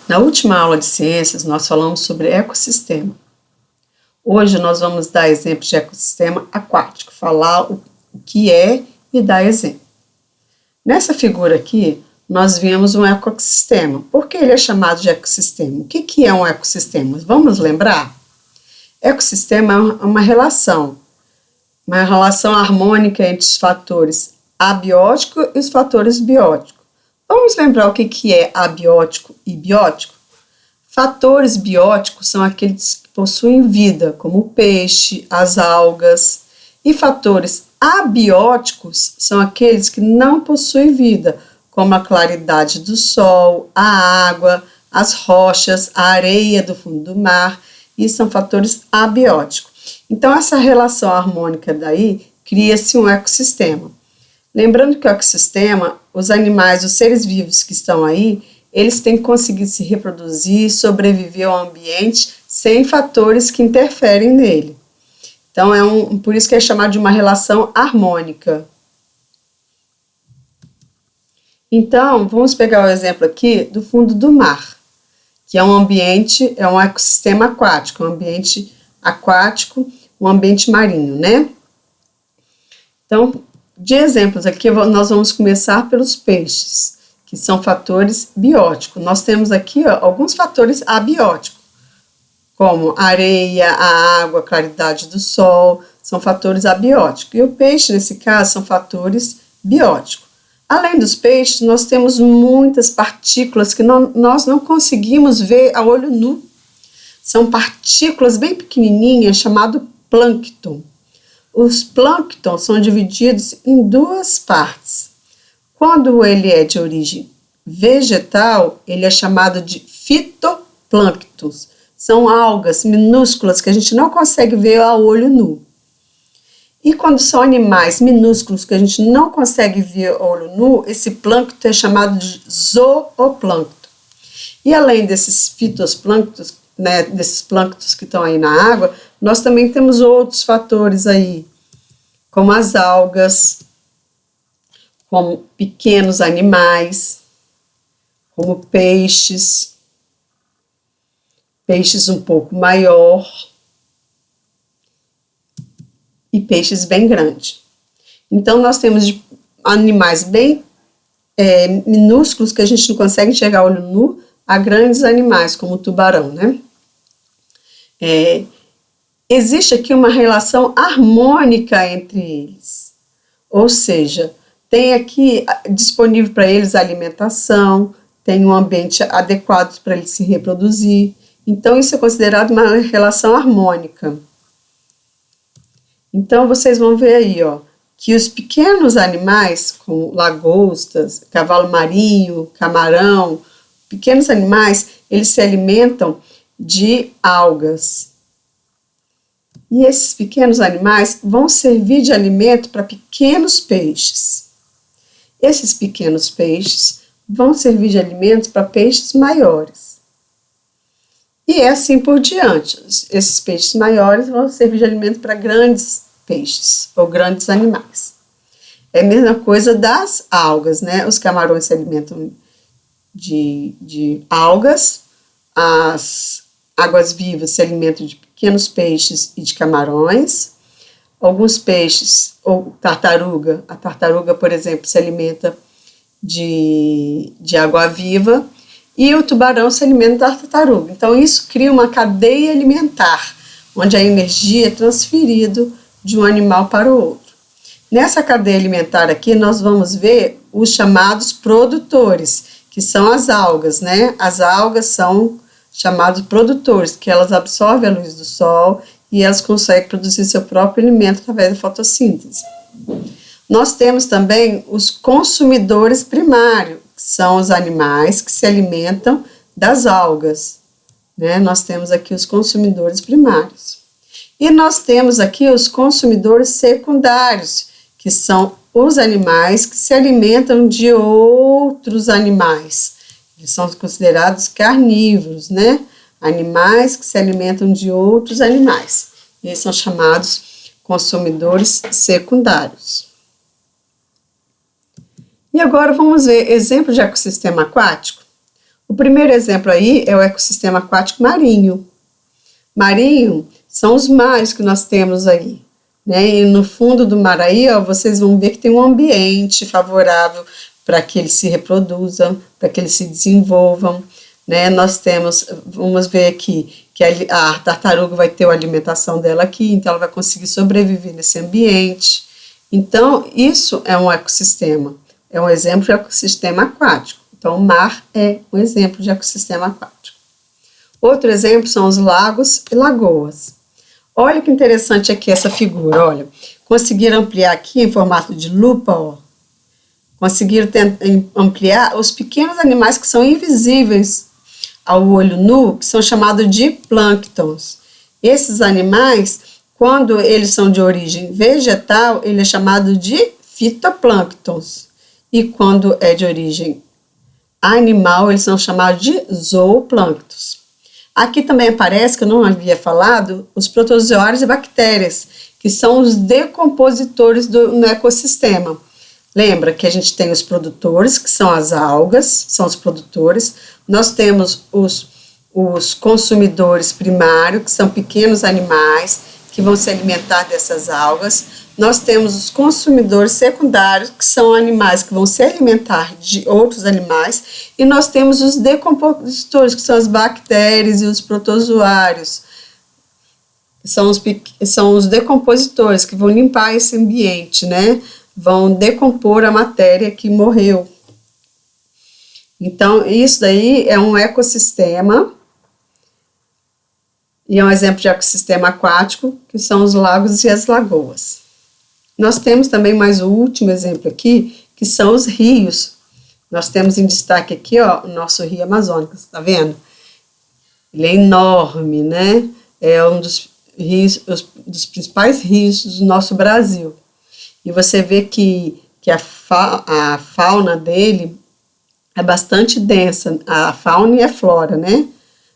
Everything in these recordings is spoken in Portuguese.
Na última aula de ciências, nós falamos sobre ecossistema. Hoje nós vamos dar exemplos de ecossistema aquático, falar o que é e dar exemplo. Nessa figura aqui, nós vemos um ecossistema. Por que ele é chamado de ecossistema? O que é um ecossistema? Vamos lembrar? Ecossistema é uma relação harmônica entre os fatores abióticos e os fatores bióticos. Vamos lembrar o que é abiótico e biótico? Fatores bióticos são aqueles que possuem vida, como o peixe, as algas, e fatores abióticos são aqueles que não possuem vida, como a claridade do sol, a água, as rochas, a areia do fundo do mar, e são fatores abióticos. Então, essa relação harmônica daí cria-se um ecossistema. Lembrando que o ecossistema, os animais, os seres vivos que estão aí, eles têm que conseguir se reproduzir, sobreviver ao ambiente sem fatores que interferem nele. Então, por isso que é chamado de uma relação harmônica. Então, vamos pegar o exemplo aqui do fundo do mar, que é um ambiente, é um ecossistema aquático, um ambiente aquático, um ambiente marinho, né? Então, de exemplos aqui, nós vamos começar pelos peixes, que são fatores bióticos. Nós temos aqui alguns fatores abióticos, como a areia, a água, a claridade do sol, são fatores abióticos. E o peixe, nesse caso, são fatores bióticos. Além dos peixes, nós temos muitas partículas que nós não conseguimos ver a olho nu. São partículas bem pequenininhas, chamado plâncton. Os plânctons são divididos em duas partes. Quando ele é de origem vegetal, ele é chamado de fitoplânctons. São algas minúsculas que a gente não consegue ver a olho nu. E quando são animais minúsculos que a gente não consegue ver a olho nu, esse plâncton é chamado de zooplâncton. E além desses fitoplânctons, né, desses plânctons que estão aí na água, nós também temos outros fatores aí, como as algas, como pequenos animais, como peixes um pouco maior e peixes bem grandes. Então, nós temos animais bem minúsculos que a gente não consegue enxergar olho nu, a grandes animais, como o tubarão, né? Existe aqui uma relação harmônica entre eles, ou seja, tem aqui disponível para eles alimentação, tem um ambiente adequado para eles se reproduzir, então isso é considerado uma relação harmônica. Então vocês vão ver aí, que os pequenos animais, como lagostas, cavalo marinho, camarão, pequenos animais, eles se alimentam de algas. E esses pequenos animais vão servir de alimento para pequenos peixes. Esses pequenos peixes vão servir de alimento para peixes maiores. E é assim por diante. Esses peixes maiores vão servir de alimento para grandes peixes ou grandes animais. É a mesma coisa das algas, né? Os camarões se alimentam de algas, as águas vivas se alimentam de pequenos peixes e de camarões. Alguns peixes, ou tartaruga, a tartaruga, por exemplo, se alimenta de água viva, e o tubarão se alimenta da tartaruga. Então, isso cria uma cadeia alimentar, onde a energia é transferida de um animal para o outro. Nessa cadeia alimentar aqui, nós vamos ver os chamados produtores, que são as algas, né? As algas são chamados produtores, que elas absorvem a luz do sol e elas conseguem produzir seu próprio alimento através da fotossíntese. Nós temos também os consumidores primários, que são os animais que se alimentam das algas, né? Nós temos aqui os consumidores primários. E nós temos aqui os consumidores secundários, que são os animais que se alimentam de outros animais. Eles são considerados carnívoros, né? Animais que se alimentam de outros animais. Eles são chamados consumidores secundários. E agora vamos ver exemplo de ecossistema aquático. O primeiro exemplo aí é o ecossistema aquático marinho. Marinho são os mares que nós temos aí, né? E no fundo do mar aí, ó, vocês vão ver que tem um ambiente favorável para que eles se reproduzam, para que eles se desenvolvam, né? Nós temos, vamos ver aqui, que a tartaruga vai ter a alimentação dela aqui, então ela vai conseguir sobreviver nesse ambiente. Então, isso é um ecossistema, é um exemplo de ecossistema aquático. Então, o mar é um exemplo de ecossistema aquático. Outro exemplo são os lagos e lagoas. Olha que interessante aqui essa figura, olha. Conseguiram ampliar aqui em formato de lupa, ó. Conseguiram ampliar os pequenos animais que são invisíveis ao olho nu, que são chamados de plânctons. Esses animais, quando eles são de origem vegetal, ele é chamado de fitoplânctons. E quando é de origem animal, eles são chamados de zooplânctons. Aqui também aparece, que eu não havia falado, os protozoários e bactérias, que são os decompositores no ecossistema. Lembra que a gente tem os produtores, que são as algas, são os produtores. Nós temos os consumidores primários, que são pequenos animais, que vão se alimentar dessas algas. Nós temos os consumidores secundários, que são animais que vão se alimentar de outros animais, e nós temos os decompositores, que são as bactérias e os protozoários, são os decompositores que vão limpar esse ambiente, né? Vão decompor a matéria que morreu. Então, isso daí é um ecossistema, e é um exemplo de ecossistema aquático, que são os lagos e as lagoas. Nós temos também mais o último exemplo aqui, que são os rios. Nós temos em destaque aqui, ó, o nosso rio Amazônico, tá vendo? Ele é enorme, né? É um dos rios, dos principais rios do nosso Brasil. E você vê que a fauna dele é bastante densa, a fauna e a flora, né?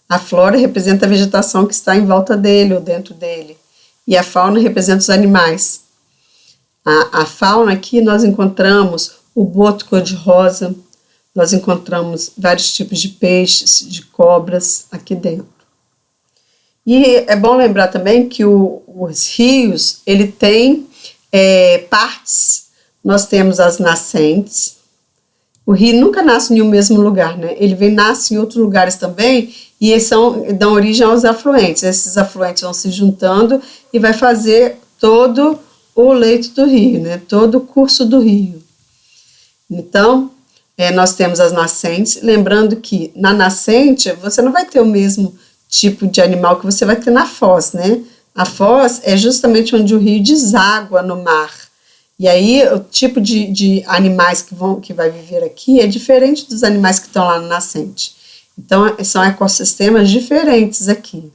A flora representa a vegetação que está em volta dele ou dentro dele. E a fauna representa os animais. A fauna aqui nós encontramos o boto cor-de-rosa, nós encontramos vários tipos de peixes, de cobras aqui dentro. E é bom lembrar também que os rios, ele tem partes. Nós temos as nascentes. O rio nunca nasce em um mesmo lugar, né? Ele nasce em outros lugares também, e eles dão origem aos afluentes. Esses afluentes vão se juntando e vai fazer todo o leito do rio, né? Todo o curso do rio. Então, nós temos as nascentes, lembrando que na nascente você não vai ter o mesmo tipo de animal que você vai ter na foz, né? A foz é justamente onde o rio deságua no mar. E aí o tipo de animais que vai viver aqui é diferente dos animais que estão lá na nascente. Então, são ecossistemas diferentes aqui,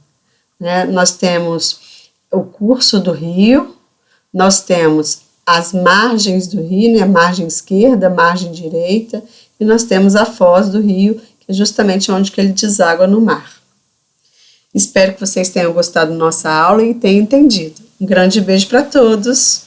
né? Nós temos o curso do rio, nós temos as margens do rio, né? A margem esquerda, a margem direita, e nós temos a foz do rio, que é justamente onde que ele deságua no mar. Espero que vocês tenham gostado da nossa aula e tenham entendido. Um grande beijo para todos!